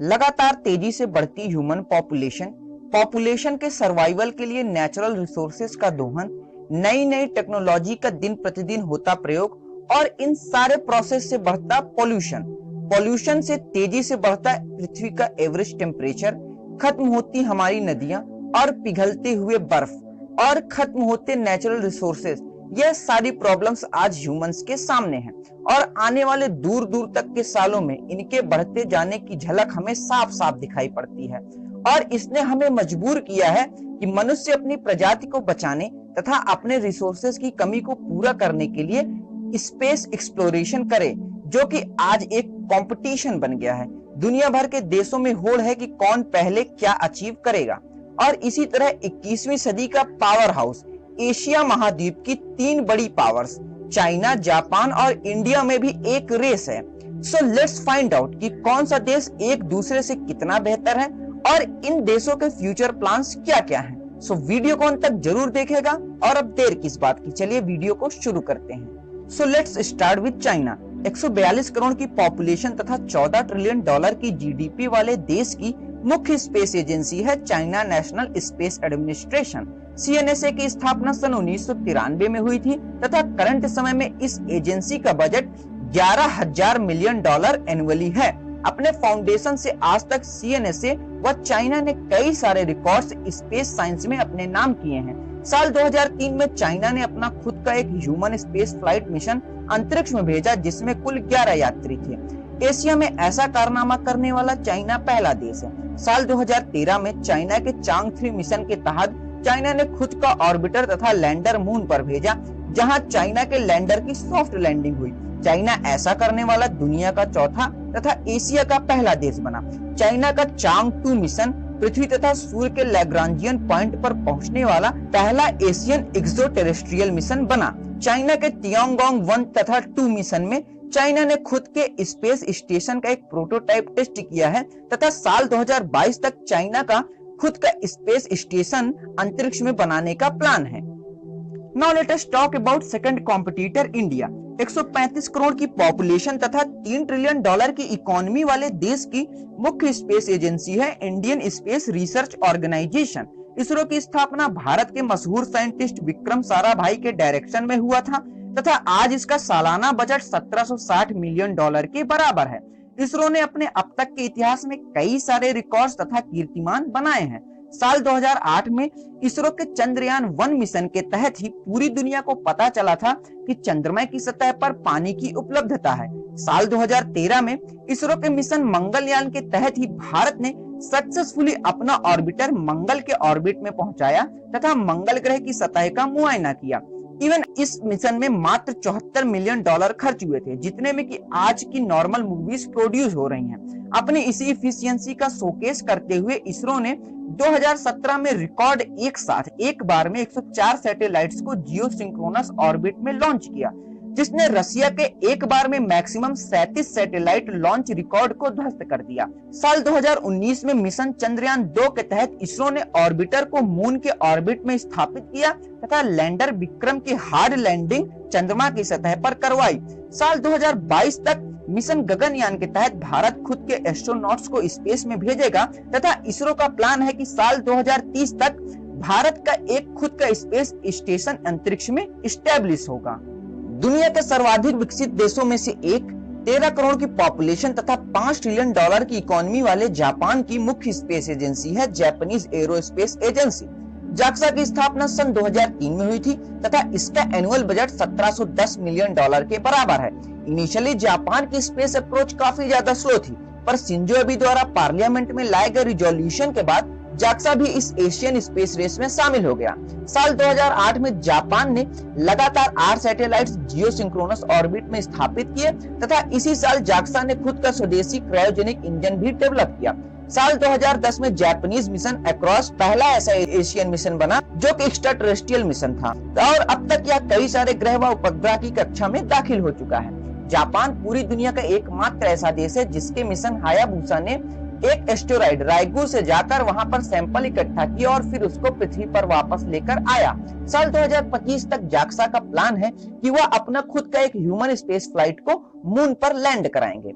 लगातार तेजी से बढ़ती ह्यूमन पॉपुलेशन के सर्वाइवल के लिए नेचुरल रिसोर्सेज का दोहन, नई नई टेक्नोलॉजी का दिन प्रतिदिन होता प्रयोग और इन सारे प्रोसेस से बढ़ता पॉल्यूशन से तेजी से बढ़ता पृथ्वी का एवरेज टेम्परेचर, खत्म होती हमारी नदियां और पिघलते हुए बर्फ और खत्म होते नेचुरल रिसोर्सेज, यह सारी प्रॉब्लम्स आज ह्यूमंस के सामने हैं और आने वाले दूर दूर तक के सालों में इनके बढ़ते जाने की झलक हमें साफ साफ दिखाई पड़ती है। और इसने हमें मजबूर किया है कि मनुष्य अपनी प्रजाति को बचाने तथा अपने रिसोर्सेज की कमी को पूरा करने के लिए स्पेस एक्सप्लोरेशन करे, जो कि आज एक कंपटीशन बन गया है। दुनिया भर के देशों में होड़ है कि कौन पहले क्या अचीव करेगा। और इसी तरह 21वीं सदी का पावर हाउस एशिया महाद्वीप की 3 बड़ी पावर्स चाइना, जापान और इंडिया में भी एक रेस है। सो लेट्स फाइंड आउट कि कौन सा देश एक दूसरे से कितना बेहतर है और इन देशों के फ्यूचर प्लान्स क्या क्या हैं। सो वीडियो को अंत तक जरूर देखेगा। और अब देर किस बात की, चलिए वीडियो को शुरू करते हैं। So let's start with China. 142 crore की पॉपुलेशन तथा $14 ट्रिलियन की जीडीपी वाले देश की मुख्य स्पेस एजेंसी है China national space administration. CNSA की स्थापना सन 1993 में हुई थी तथा करंट समय में इस एजेंसी का बजट $11,000 मिलियन एनुअली है। अपने फाउंडेशन से आज तक सीएनएसए व चाइना ने कई सारे रिकॉर्ड्स स्पेस साइंस में अपने नाम किए हैं। साल 2003 में चाइना ने अपना खुद का एक ह्यूमन स्पेस फ्लाइट मिशन अंतरिक्ष में भेजा, जिसमें कुल 11 यात्री थे। एशिया में ऐसा कारनामा करने वाला चाइना पहला देश है। साल 2013 में चाइना के चांग 3 मिशन के तहत चाइना ने खुद का ऑर्बिटर तथा लैंडर मून पर भेजा, जहां चाइना के लैंडर की सॉफ्ट लैंडिंग हुई। चाइना ऐसा करने वाला दुनिया का चौथा तथा एशिया का पहला देश बना। चाइना का चांग 2 मिशन पृथ्वी तथा सूर्य के लैग्रांजियन पॉइंट पर पहुंचने वाला पहला एशियन एक्सोटेरेस्ट्रियल मिशन बना। चाइना के तियांगोंग 1 तथा 2 मिशन में चाइना ने खुद के स्पेस स्टेशन का एक प्रोटोटाइप टेस्ट किया है तथा साल 2022 तक चाइना का खुद का स्पेस स्टेशन अंतरिक्ष में बनाने का प्लान है। Now let us talk about second competitor India. 135 crore की पॉपुलेशन तथा $3 ट्रिलियन की इकोनॉमी वाले देश की मुख्य स्पेस एजेंसी है Indian Space Research Organisation. ISRO की स्थापना भारत के मशहूर साइंटिस्ट विक्रम साराभाई के डायरेक्शन में हुआ था तथा आज इसका सालाना बजट $1760 मिलियन के बराबर है। इसरो ने अपने अब तक के इतिहास में कई सारे रिकॉर्ड्स तथा कीर्तिमान बनाए हैं। साल 2008 में इसरो के चंद्रयान 1 मिशन के तहत ही पूरी दुनिया को पता चला था कि चंद्रमा की सतह पर पानी की उपलब्धता है। साल 2013 में इसरो के मिशन मंगलयान के तहत ही भारत ने सक्सेसफुली अपना ऑर्बिटर मंगल के ऑर्बिट में पहुंचाया तथा मंगल ग्रह की सतह का मुआयना किया। इवन इस मिशन में मात्र $74 मिलियन खर्च हुए थे, जितने में कि आज की नॉर्मल मूवीज प्रोड्यूस हो रही हैं। अपनी इसी इफिशियंसी का शोकेस करते हुए इसरो ने 2017 में रिकॉर्ड एक साथ एक बार में 104 सैटेलाइट्स को जियो सिंक्रोनस ऑर्बिट में लॉन्च किया, जिसने रसिया के एक बार में मैक्सिमम 37 सैटेलाइट लॉन्च रिकॉर्ड को ध्वस्त कर दिया। साल 2019 में मिशन चंद्रयान 2 के तहत इसरो ने ऑर्बिटर को मून के ऑर्बिट में स्थापित किया तथा लैंडर विक्रम की हार्ड लैंडिंग चंद्रमा की सतह पर करवाई। साल 2022 तक मिशन गगनयान के तहत भारत खुद के एस्ट्रोनॉट्स को स्पेस में भेजेगा तथा इसरो का प्लान है कि साल 2030 तक भारत का एक खुद का स्पेस स्टेशन अंतरिक्ष में स्टैब्लिश होगा। दुनिया के सर्वाधिक विकसित देशों में से एक 13 करोड़ की पॉपुलेशन तथा $5 ट्रिलियन की इकोनॉमी वाले जापान की मुख्य स्पेस एजेंसी है जापानीज एरोस्पेस एजेंसी। जाक्सा की स्थापना सन 2003 में हुई थी तथा इसका एनुअल बजट $1710 मिलियन के बराबर है। इनिशियली जापान की स्पेस अप्रोच काफी ज्यादा स्लो थी, पर शिंजो एबे द्वारा पार्लियामेंट में लाए गए रिजोल्यूशन के बाद जाक्सा भी इस एशियन स्पेस रेस में शामिल हो गया। साल 2008 में जापान ने लगातार 8 सैटेलाइट्स जियो सिंक्रोनस ऑर्बिट में स्थापित किए तथा इसी साल जाक्सा ने खुद का स्वदेशी क्रायोजेनिक इंजन भी डेवलप किया। साल 2010 में जापानीज मिशन एक्रोस पहला ऐसा एशियन मिशन बना जो कि एक्स्ट्राटेरेस्ट्रियल मिशन था और अब तक यह कई सारे ग्रह व उपग्रह की कक्षा में दाखिल हो चुका है। जापान पूरी दुनिया का एकमात्र ऐसा देश है जिसके मिशन हायाबुसा ने एक एस्टेरॉइड रायगू से जाकर वहां पर सैंपल इकट्ठा किया और फिर उसको पृथ्वी पर वापस लेकर आया। साल 2025 तक जाक्सा का प्लान है कि वह अपना खुद का एक ह्यूमन स्पेस फ्लाइट को मून पर लैंड कराएंगे।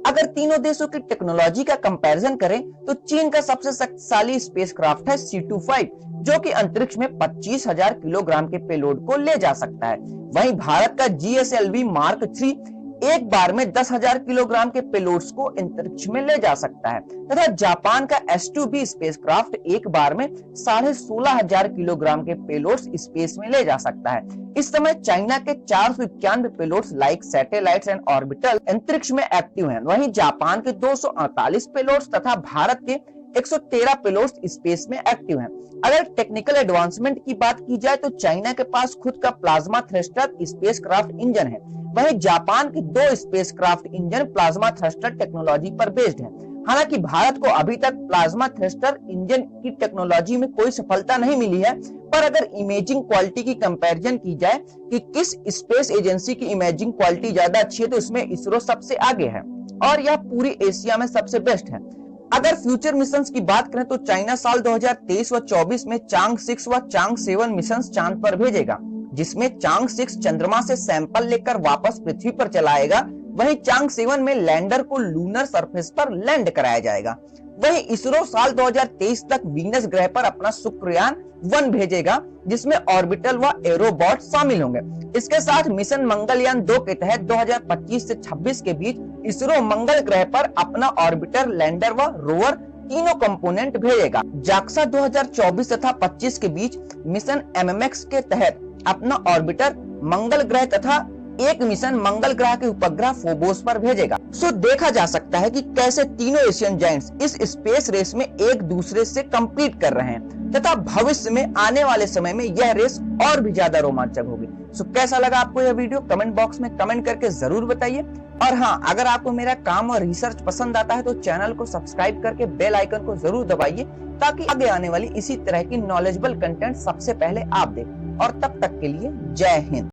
अगर तीनों देशों की टेक्नोलॉजी का कंपैरिजन करें तो चीन का सबसे शक्तिशाली स्पेसक्राफ्ट है C-25, जो कि अंतरिक्ष में 25,000 किलोग्राम के पेलोड को ले जा सकता है। वहीं भारत का GSLV Mark 3 एक बार में 10,000 किलोग्राम के पेलोड्स को अंतरिक्ष में ले जा सकता है, तथा जापान का S-2B स्पेसक्राफ्ट एक बार में 16,500 किलोग्राम के पेलोड्स स्पेस में ले जा सकता है। इस समय चाइना के 491 payloads like satellites and orbital अंतरिक्ष में एक्टिव हैं। वहीं जापान के 248 पेलोड्स तथा भारत के 113 पेलोड्स स्पेस में एक्टिव हैं। अगर टेक्निकल एडवांसमेंट की बात की जाए तो चाइना के पास खुद का प्लाज्मा थ्रस्टर स्पेसक्राफ्ट इंजन है। वहीं जापान के 2 spacecraft engine plasma thruster technology पर बेस्ड हैं। हालांकि भारत को अभी तक प्लाज्मा थ्रस्टर इंजन की टेक्नोलॉजी में कोई सफलता नहीं मिली है, पर अगर इमेजिंग क्वालिटी की कंपैरिजन की जाए कि किस स्पेस एजेंसी की इमेजिंग क्वालिटी ज्यादा अच्छी है, तो इसमें इसरो सबसे आगे है और यह पूरी एशिया में सबसे बेस्ट है। अगर फ्यूचर मिशंस की बात करें तो चाइना साल 2023 व 24 में चांग 6 व चांग 7 मिशंस चांद पर भेजेगा, जिसमें चांग 6 चंद्रमा से सैंपल लेकर वापस पृथ्वी पर चलाएगा। वहीं चांग 7 में लैंडर को लूनर सरफेस पर लैंड कराया जाएगा। वहीं इसरो साल 2023 तक वीनस ग्रह पर अपना शुक्रयान 1 भेजेगा, जिसमें ऑर्बिटल व एरोबॉट शामिल होंगे। इसके साथ मिशन मंगलयान 2 के तहत 2025 से 26 के बीच इसरो मंगल ग्रह पर अपना ऑर्बिटर, लैंडर व रोवर तीनों कंपोनेंट भेजेगा। जाक्सा 2024 तथा 25 के बीच मिशन MMX के तहत अपना ऑर्बिटर मंगल ग्रह तथा एक मिशन मंगल ग्रह के उपग्रह फोबोस पर भेजेगा। सो देखा जा सकता है कि कैसे तीनों एशियन जायंट्स इस स्पेस रेस में एक दूसरे से कम्पीट कर रहे हैं तथा भविष्य में आने वाले समय में यह रेस और भी ज्यादा रोमांचक होगी। सो कैसा लगा आपको यह वीडियो, कमेंट बॉक्स में कमेंट करके जरूर बताइए। और हाँ, अगर आपको मेरा काम और रिसर्च पसंद आता है तो चैनल को सब्सक्राइब करके बेल आइकन को जरूर दबाइए, ताकि आगे आने वाली इसी तरह की नॉलेजेबल कंटेंट सबसे पहले आप देखें। और तब तक के लिए जय हिंद।